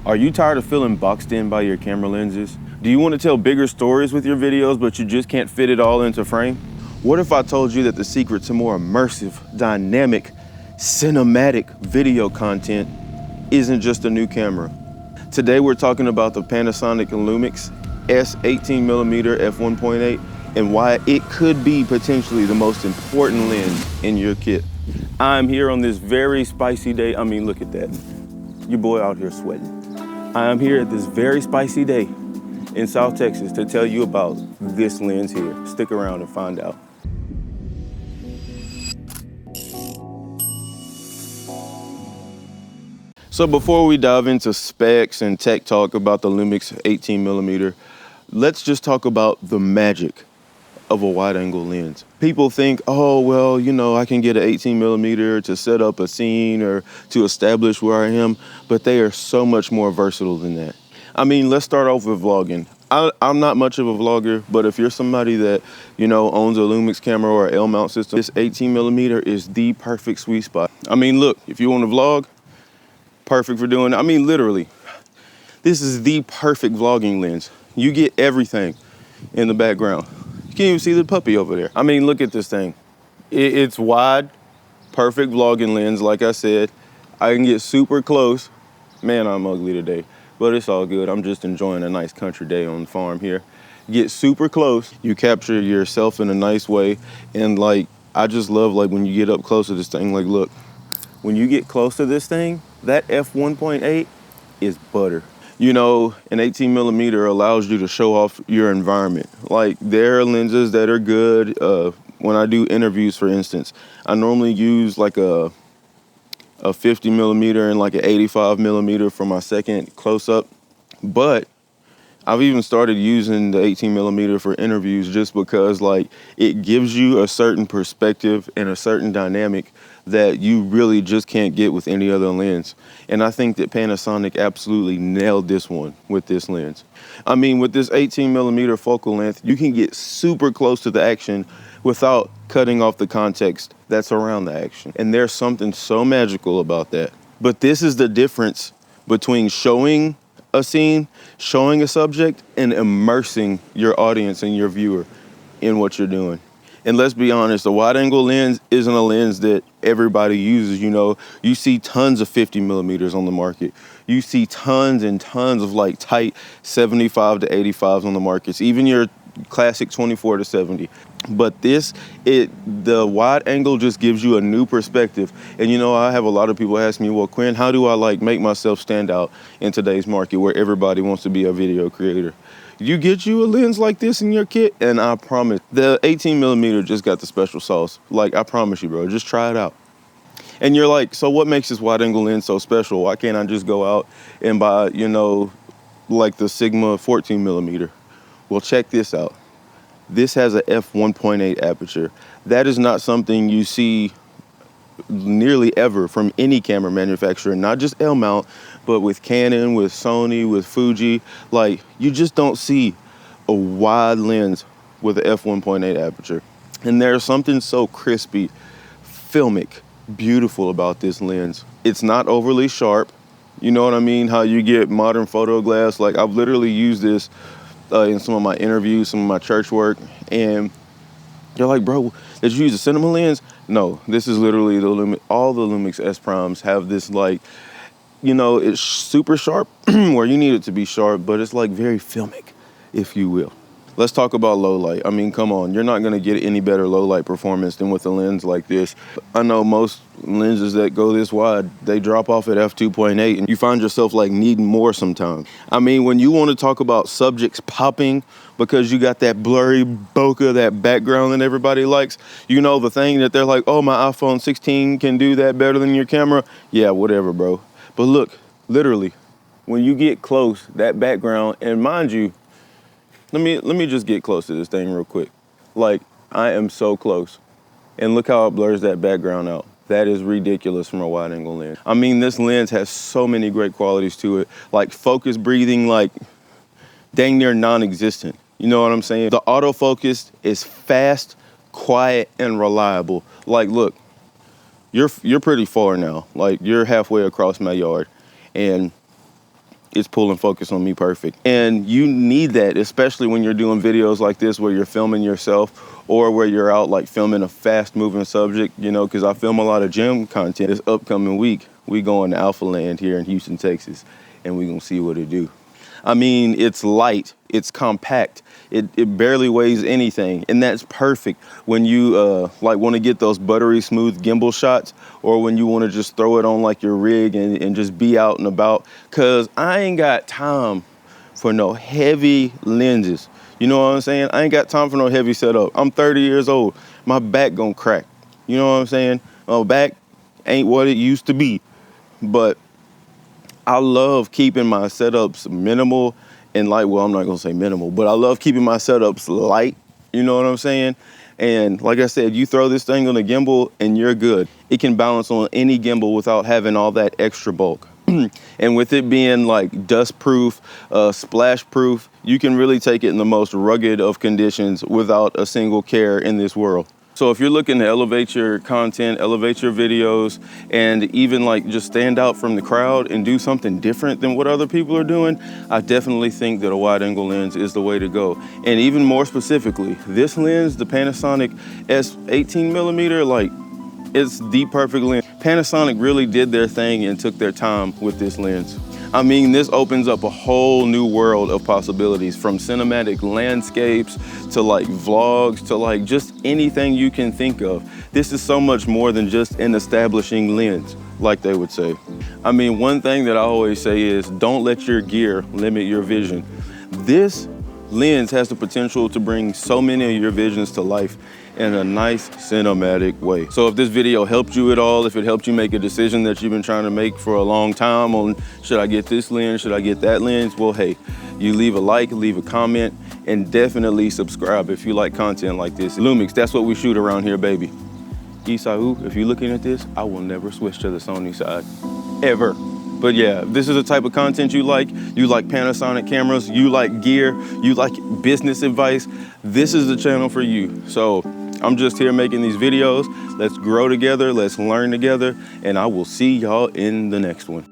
Are you tired of feeling boxed in by your camera lenses? Do you want to tell bigger stories with your videos, but you just can't fit it all into frame? What if I told you that the secret to more immersive, dynamic, cinematic video content isn't just a new camera? Today we're talking about the Panasonic Lumix S18mm f1.8 and why it could be potentially the most important lens in your kit. I'm here on this very spicy day. I mean, look at that. Your boy out here sweating. I am here at this very spicy day in South Texas to tell you about this lens here. Stick around and find out. So before we dive into specs and tech talk about the Lumix 18mm, let's just talk about the magic of a wide angle lens. People think, oh, well, you know, I can get an 18mm to set up a scene or to establish where I am, but they are so much more versatile than that. I mean, let's start off with vlogging. I'm not much of a vlogger, but if you're somebody that, you know, owns a Lumix camera or an L-mount system, this 18mm is the perfect sweet spot. I mean, look, if you want to vlog, perfect for doing, I mean, literally, this is the perfect vlogging lens. You get everything in the background. You can't even see the puppy over there. I mean, look at this thing. It's wide, perfect vlogging lens, like I said. I can get super close. Man, I'm ugly today, but it's all good. I'm just enjoying a nice country day on the farm here. Get super close. You capture yourself in a nice way. And like, I just love like when you get up close to this thing, like look, when you get close to this thing, that f1.8 is butter. You know, an 18mm allows you to show off your environment. Like there are lenses that are good. When I do interviews, for instance, I normally use like a 50mm and like an 85mm for my second close-up. But I've even started using the 18mm for interviews just because like it gives you a certain perspective and a certain dynamic that you really just can't get with any other lens. And I think that Panasonic absolutely nailed this one with this lens. I mean, with this 18mm focal length, you can get super close to the action without cutting off the context that's around the action. And there's something so magical about that. But this is the difference between showing a scene, showing a subject, and immersing your audience and your viewer in what you're doing. And let's be honest, a wide angle lens isn't a lens that everybody uses. You know, you see tons of 50mm on the market. You see tons and tons of like tight 75 to 85s on the markets, even your classic 24 to 70. But the wide angle just gives you a new perspective. And you know, I have a lot of people ask me, well, Quinn, how do I like make myself stand out in today's market where everybody wants to be a video creator? You get you a lens like this in your kit, and I promise, the 18mm just got the special sauce. Like, I promise you, bro, just try it out. And you're like, so what makes this wide angle lens so special? Why can't I just go out and buy, you know, like the Sigma 14mm? Well, check this out. This has a f1.8 aperture. That is not something you see nearly ever from any camera manufacturer, not just L-mount, but with Canon, with Sony, with Fuji. Like, you just don't see a wide lens with an f1.8 aperture. And there's something so crispy, filmic, beautiful about this lens. It's not overly sharp. You know what I mean? How you get modern photo glass. Like, I've literally used this in some of my interviews, some of my church work, and they're like, bro, did you use a cinema lens? No, this is literally the Lumix. All the Lumix S Primes have this, like, you know, it's super sharp where you need it to be sharp, but it's like very filmic, if you will. Let's talk about low light. I mean, come on, you're not gonna get any better low light performance than with a lens like this. I know most lenses that go this wide, they drop off at f2.8 and you find yourself like needing more sometimes. I mean, when you wanna talk about subjects popping because you got that blurry bokeh, that background that everybody likes, you know, the thing that they're like, oh, my iPhone 16 can do that better than your camera. Yeah, whatever, bro. But look, literally, when you get close, that background, and mind you, let me just get close to this thing real quick. Like, I am so close. And look how it blurs that background out. That is ridiculous from a wide angle lens. I mean, this lens has so many great qualities to it. Like focus breathing, like dang near non-existent. You know what I'm saying? The autofocus is fast, quiet, and reliable. Like, look, you're pretty far now. Like, you're halfway across my yard. And it's pulling focus on me perfect. And you need that, especially when you're doing videos like this where you're filming yourself or where you're out like filming a fast moving subject, you know, because I film a lot of gym content. This upcoming week, we going to Alpha Land here in Houston, Texas, and we gonna see what it do. I mean, it's light, it's compact, it barely weighs anything, and that's perfect when you like want to get those buttery smooth gimbal shots, or when you want to just throw it on like your rig and just be out and about, cause I ain't got time for no heavy lenses. You know what I'm saying? I ain't got time for no heavy setup. I'm 30 years old, my back gonna crack. You know what I'm saying? My back ain't what it used to be, but I love keeping my setups minimal and light. Well, I'm not gonna say minimal, but I love keeping my setups light. You know what I'm saying? And like I said, you throw this thing on a gimbal and you're good. It can balance on any gimbal without having all that extra bulk. And with it being like dust proof, splash proof, you can really take it in the most rugged of conditions without a single care in this world. So if you're looking to elevate your content, elevate your videos, and even like just stand out from the crowd and do something different than what other people are doing, I definitely think that a wide angle lens is the way to go. And even more specifically, this lens, the Panasonic S18mm, like it's the perfect lens. Panasonic really did their thing and took their time with this lens. I mean, this opens up a whole new world of possibilities, from cinematic landscapes to like vlogs to like just anything you can think of. This is so much more than just an establishing lens, like they would say. I mean, one thing that I always say is don't let your gear limit your vision. This lens has the potential to bring so many of your visions to life in a nice cinematic way. So if this video helped you at all, if it helped you make a decision that you've been trying to make for a long time on should I get this lens, should I get that lens, well, hey, you leave a like, leave a comment, and definitely subscribe if you like content like this. Lumix, that's what we shoot around here, baby. Isau, if you're looking at this, I will never switch to the Sony side, ever. But yeah, if this is the type of content you like Panasonic cameras, you like gear, you like business advice, this is the channel for you. So I'm just here making these videos. Let's grow together, let's learn together, and I will see y'all in the next one.